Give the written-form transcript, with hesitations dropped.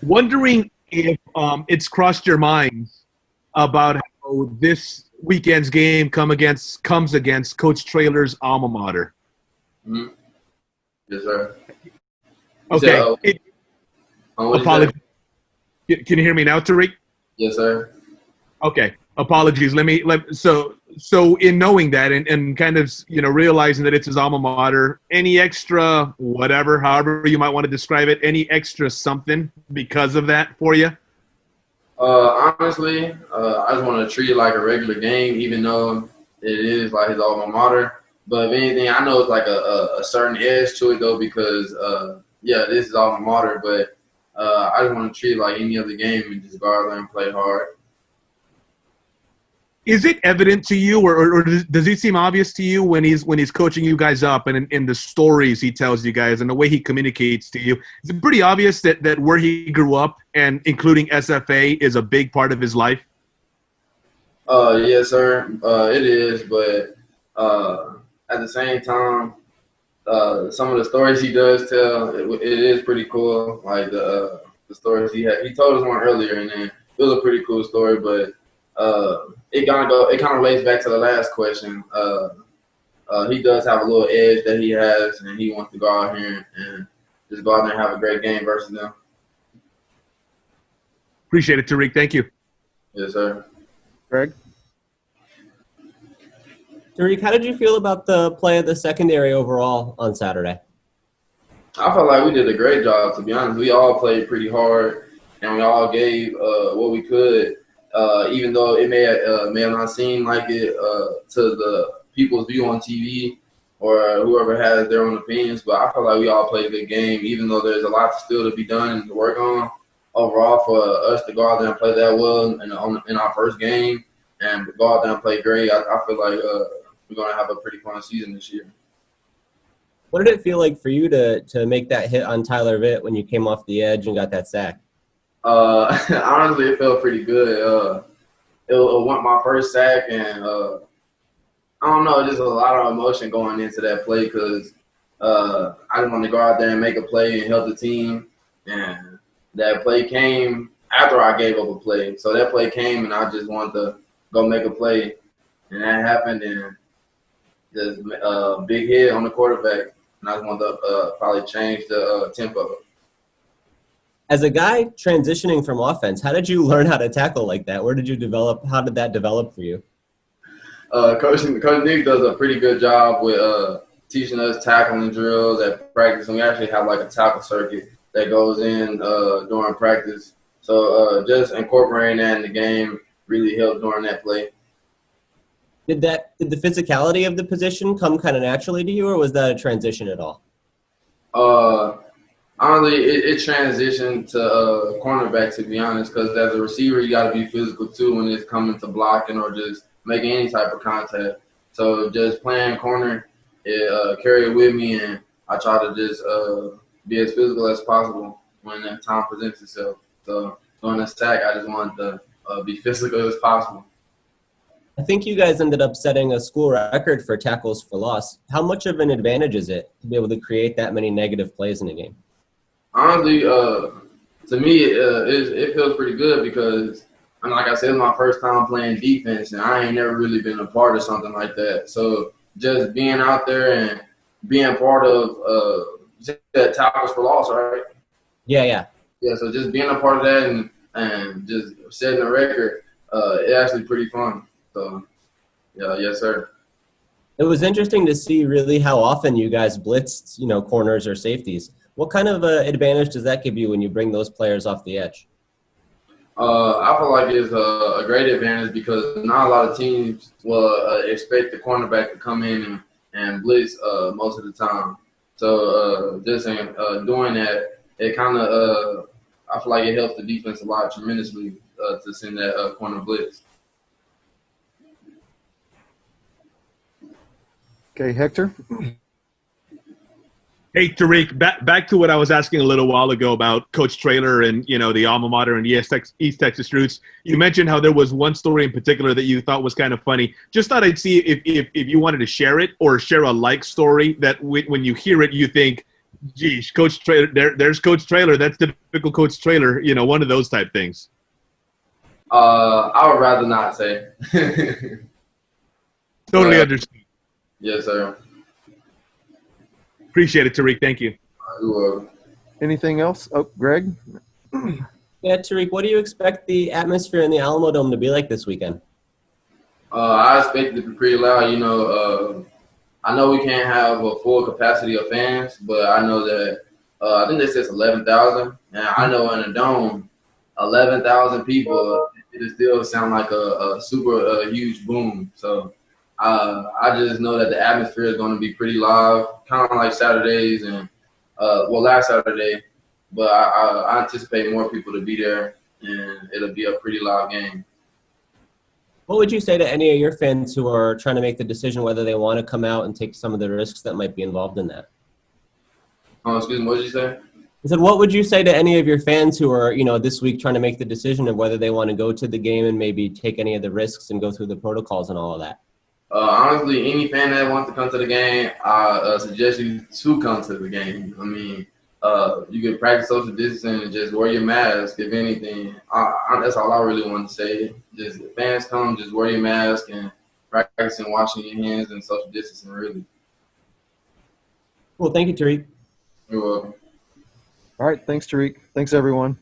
Wondering if it's crossed your mind about how this weekend's game comes against Coach Traylor's alma mater. Mm-hmm. Yes, sir. Okay. Apologies. Can you hear me now, Tariq? Yes, sir. Okay. Apologies. So in knowing that and kind of, realizing that it's his alma mater, any extra whatever, however you might want to describe it, any extra something because of that for you? Honestly, I just want to treat it like a regular game, even though it is like his alma mater. But if anything, I know it's like a certain edge to it, though, because, this is alma mater. But I just want to treat it like any other game and just go out there and play hard. Is it evident to you, or does it seem obvious to you when he's coaching you guys up and in the stories he tells you guys and the way he communicates to you? Is it pretty obvious that where he grew up and including SFA is a big part of his life? Yes, sir. It is, but at the same time, some of the stories he does tell, it is pretty cool. Like the stories he told us one earlier, and then it was a pretty cool story, but. It kind of relates back to the last question. He does have a little edge that he has, and he wants to go out here and just go out there and have a great game versus them. Appreciate it, Tariq. Thank you. Yes, sir. Greg? Tariq, how did you feel about the play of the secondary overall on Saturday? I felt like we did a great job, to be honest. We all played pretty hard, and we all gave what we could. Even though it may have not seemed like it to the people's view on TV or whoever has their own opinions, but I feel like we all played a good game, even though there's a lot still to be done and to work on. Overall, for us to go out there and play that well in our first game and go out there and play great, I feel like we're going to have a pretty fun season this year. What did it feel like for you to make that hit on Tyler Vitt when you came off the edge and got that sack? Honestly, it felt pretty good. It went my first sack, and I don't know, just a lot of emotion going into that play because I just wanted to go out there and make a play and help the team. And that play came after I gave up a play. So that play came, and I just wanted to go make a play. And that happened, and just a big hit on the quarterback. And I just wanted to probably change the tempo. As a guy transitioning from offense, how did you learn how to tackle like that? Where did you develop? How did that develop for you? Coach Nick does a pretty good job with teaching us tackling drills at practice. And we actually have like a tackle circuit that goes in during practice. So just incorporating that in the game really helped during that play. Did the physicality of the position come kind of naturally to you, or was that a transition at all? Honestly, it transitioned to cornerback, to be honest, because as a receiver, you got to be physical too when it's coming to blocking or just making any type of contact. So just playing corner, it carried it with me, and I try to just be as physical as possible when that time presents itself. So during the sack, I just wanted to be physical as possible. I think you guys ended up setting a school record for tackles for loss. How much of an advantage is it to be able to create that many negative plays in a game? Honestly, to me, it feels pretty good because, like I said, it's my first time playing defense, and I ain't never really been a part of something like that. So just being out there and being part of that tackles for loss, right? Yeah. Yeah, so just being a part of that and just setting a record, it's actually pretty fun. So, yeah, yes, sir. It was interesting to see really how often you guys blitzed, corners or safeties. What kind of advantage does that give you when you bring those players off the edge? I feel like it's a great advantage because not a lot of teams will expect the cornerback to come in and blitz most of the time. So just doing that, it kind of I feel like it helps the defense a lot tremendously to send that corner blitz. Okay, Hector? Hey, Tariq, back to what I was asking a little while ago about Coach Traylor and, the alma mater and East Texas roots. You mentioned how there was one story in particular that you thought was kind of funny. Just thought I'd see if you wanted to share it or share a like story that when you hear it, you think Geez, Coach Trailer. There's Coach Trailer. That's the typical Coach Trailer. One of those type things. I would rather not say. Totally understood. Yes, sir. Appreciate it, Tariq. Thank you. Anything else? Oh, Greg? Yeah, Tariq, what do you expect the atmosphere in the Alamo Dome to be like this weekend? I expect it to be pretty loud. I know we can't have a full capacity of fans, but I know that I think they said it's 11,000. And I know in a dome, 11,000 people, it still sound like a super huge boom. So I just know that the atmosphere is going to be pretty live, kind of like Saturdays and last Saturday. But I anticipate more people to be there, and it'll be a pretty live game. What would you say to any of your fans who are trying to make the decision whether they want to come out and take some of the risks that might be involved in that? Oh, excuse me, what did you say? I said, what would you say to any of your fans who are, this week trying to make the decision of whether they want to go to the game and maybe take any of the risks and go through the protocols and all of that? Honestly, any fan that wants to come to the game, I suggest you to come to the game. I mean, you can practice social distancing and just wear your mask, if anything. That's all I really want to say. Just if fans come, just wear your mask and practice and washing your hands and social distancing, really. Well, thank you, Tariq. You're welcome. All right. Thanks, Tariq. Thanks, everyone.